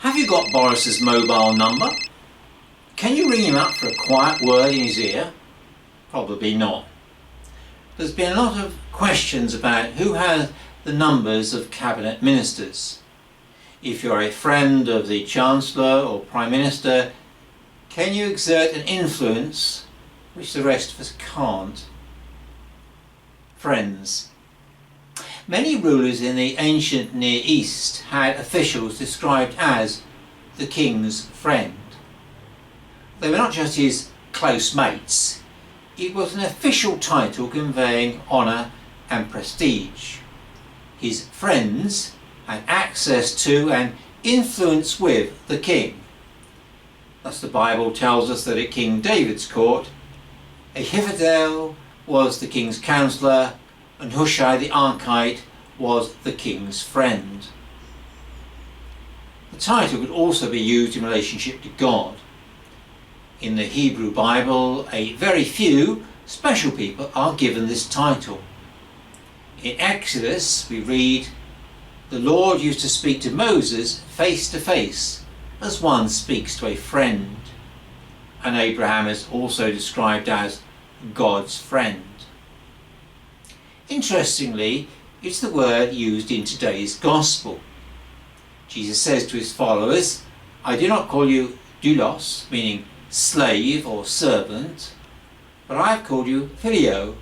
Have you got Boris's mobile number? Can you ring him up for a quiet word in his ear? Probably not. There's been a lot of questions about who has the numbers of cabinet ministers. If you're a friend of the Chancellor or Prime Minister, can you exert an influence which the rest of us can't? Friends. Many rulers in the ancient Near East had officials described as the king's friend. They were not just his close mates, it was an official title conveying honour and prestige. His friends had access to and influence with the king. Thus the Bible tells us that at King David's court, Ahithophel was the king's counsellor and Hushai the Archite was the king's friend. The title could also be used in relationship to God. In the Hebrew Bible, a very few special people are given this title. In Exodus we read, "The Lord used to speak to Moses face to face, as one speaks to a friend." And Abraham is also described as God's friend. Interestingly, it's the word used in today's gospel. Jesus says to his followers, "I do not call you doulos," meaning slave or servant, "but I have called you filio,"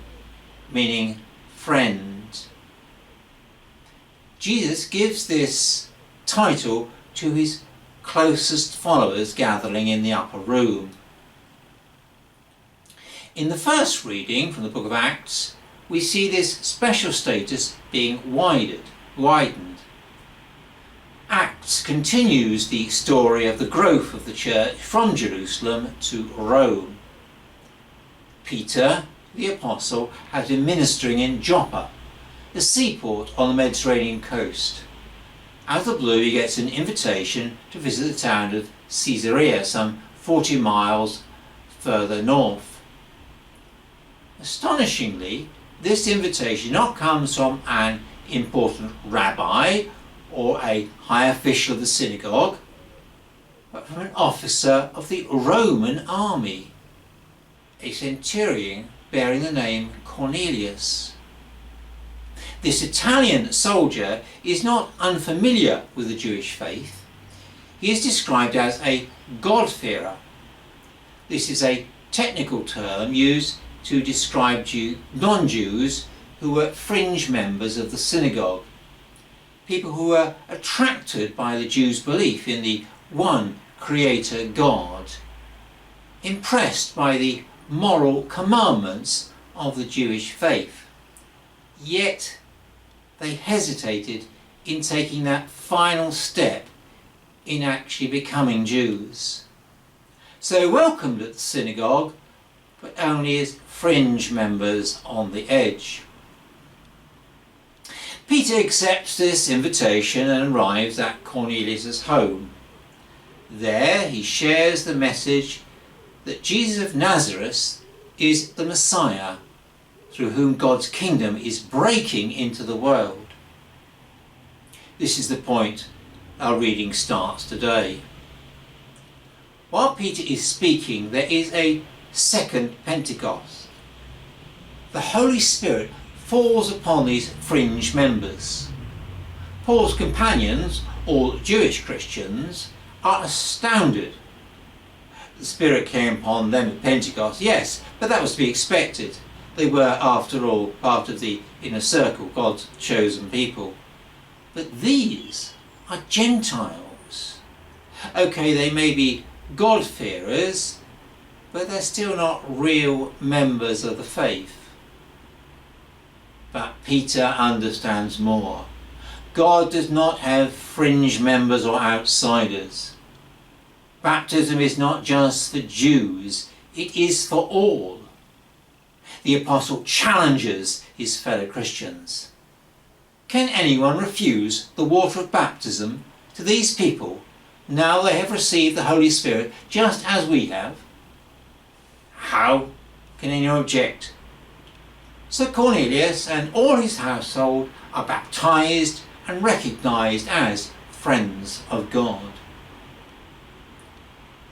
meaning friend. Jesus gives this title to his closest followers gathering in the upper room. In the first reading from the book of Acts, we see this special status being widened. Acts continues the story of the growth of the church from Jerusalem to Rome. Peter, the apostle, has been ministering in Joppa, the seaport on the Mediterranean coast. Out of the blue he gets an invitation to visit the town of Caesarea, some 40 miles further north. Astonishingly, this invitation not comes from an important rabbi or a high official of the synagogue, but from an officer of the Roman army, a centurion bearing the name Cornelius. This Italian soldier is not unfamiliar with the Jewish faith. He is described as a God-fearer. This is a technical term used to describe non-Jews who were fringe members of the synagogue, people who were attracted by the Jews' belief in the one Creator God, impressed by the moral commandments of the Jewish faith. Yet they hesitated in taking that final step in actually becoming Jews. So they were welcomed at the synagogue, but only as fringe members on the edge. Peter accepts this invitation and arrives at Cornelius' home. There he shares the message that Jesus of Nazareth is the Messiah, through whom God's kingdom is breaking into the world. This is the point our reading starts today. While Peter is speaking, there is a second Pentecost. The Holy Spirit falls upon these fringe members. Paul's companions, all Jewish Christians, are astounded. The Spirit came upon them at Pentecost, yes, but that was to be expected. They were, after all, part of the inner circle, God's chosen people. But these are Gentiles. Okay, they may be God-fearers, but they're still not real members of the faith. But Peter understands more. God does not have fringe members or outsiders. Baptism is not just for Jews, it is for all. The apostle challenges his fellow Christians. Can anyone refuse the water of baptism to these people now they have received the Holy Spirit just as we have? How can anyone object? So Cornelius and all his household are baptized and recognized as friends of God.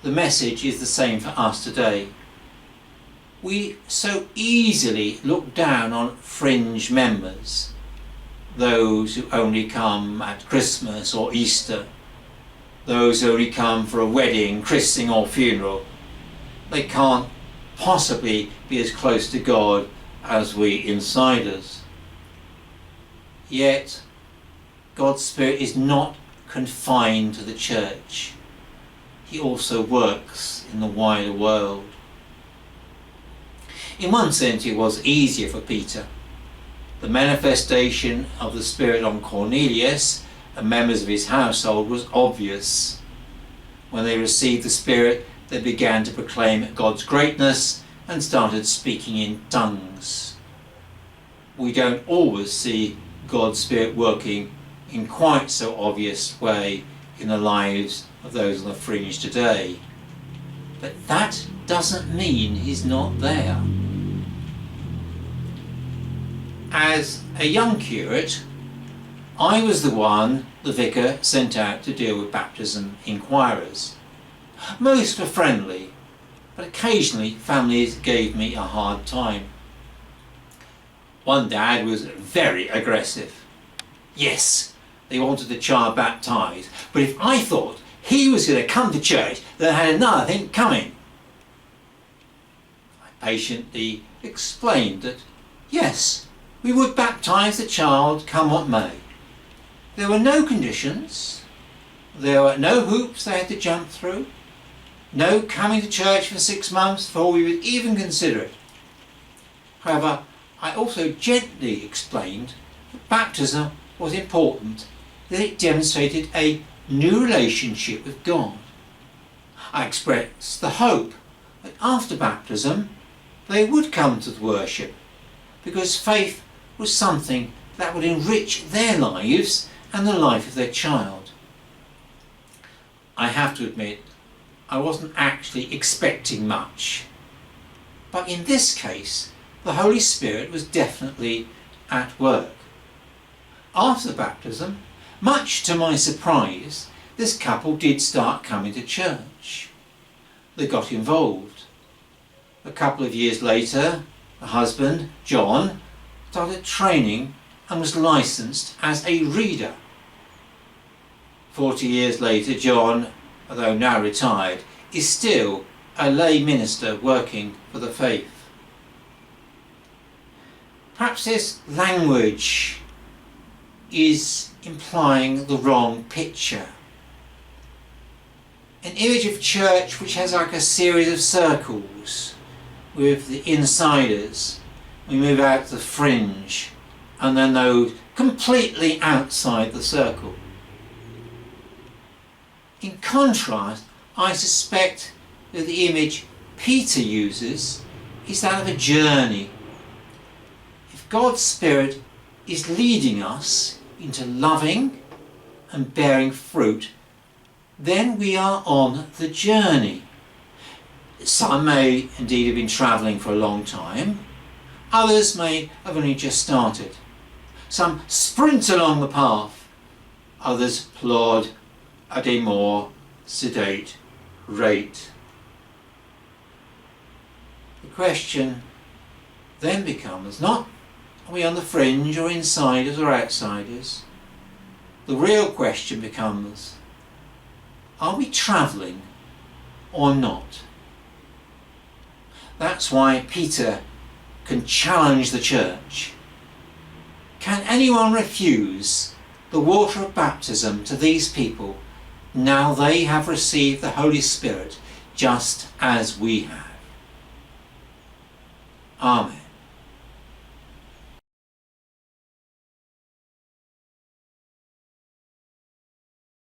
the message is the same for us today. We so easily look down on fringe members, those who only come at Christmas or Easter, those who only come for a wedding, christening or funeral. They can't possibly be as close to God as we insiders. Yet, God's Spirit is not confined to the church. He also works in the wider world. In one sense, it was easier for Peter. The manifestation of the Spirit on Cornelius and members of his household was obvious. When they received the Spirit, they began to proclaim God's greatness and started speaking in tongues. We don't always see God's Spirit working in quite so obvious way in the lives of those on the fringe today. But that doesn't mean he's not there. As a young curate, I was the one the vicar sent out to deal with baptism inquirers. Most were friendly, but occasionally families gave me a hard time. One dad was very aggressive. Yes, they wanted the child baptised, but if I thought he was going to come to church, then I had another thing coming. I patiently explained that, yes, we would baptise the child come what may. There were no conditions, there were no hoops they had to jump through, no coming to church for 6 months before we would even consider it. However, I also gently explained that baptism was important, that it demonstrated a new relationship with God. I expressed the hope that after baptism they would come to the worship, because faith was something that would enrich their lives and the life of their child. I have to admit, I wasn't actually expecting much, but in this case the Holy Spirit was definitely at work. After the baptism, much to my surprise, this couple did start coming to church. They got involved. A couple of years later, the husband, John, started training and was licensed as a reader. 40 years later, John, although now retired, is still a lay minister working for the faith. Perhaps this language is implying the wrong picture. An image of church which has like a series of circles with the insiders. We move out to the fringe and then those completely outside the circle. In contrast, I suspect that the image Peter uses is that of a journey. If God's Spirit is leading us into loving and bearing fruit, then we are on the journey. Some may indeed have been travelling for a long time. Others may have only just started. Some sprint along the path. Others plod at a more sedate rate. The question then becomes not, are we on the fringe or insiders or outsiders? The real question becomes, are we travelling or not? That's why Peter can challenge the church. Can anyone refuse the water of baptism to these people now they have received the Holy Spirit just as we have? Amen.